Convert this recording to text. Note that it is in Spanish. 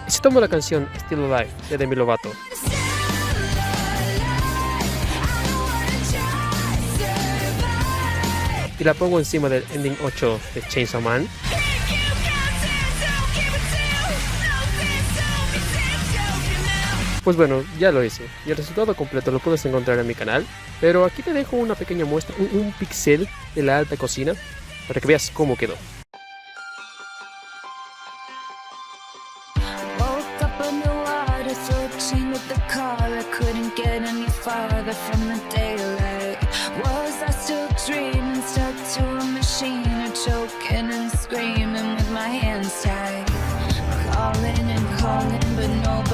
Y si tomo la canción Still Alive de Demi Lovato y la pongo encima del Ending 8 de Chainsaw Man, pues bueno, ya lo hice. Y el resultado completo lo puedes encontrar en mi canal. Pero aquí te dejo una pequeña muestra, un pixel de la alta cocina, para que veas cómo quedó. Woke up underwater, through a chain with the car. I couldn't get any farther from the daylight. Was I still dreaming, stuck to a machine, or choking and screaming with my hands tied? Calling and calling, but no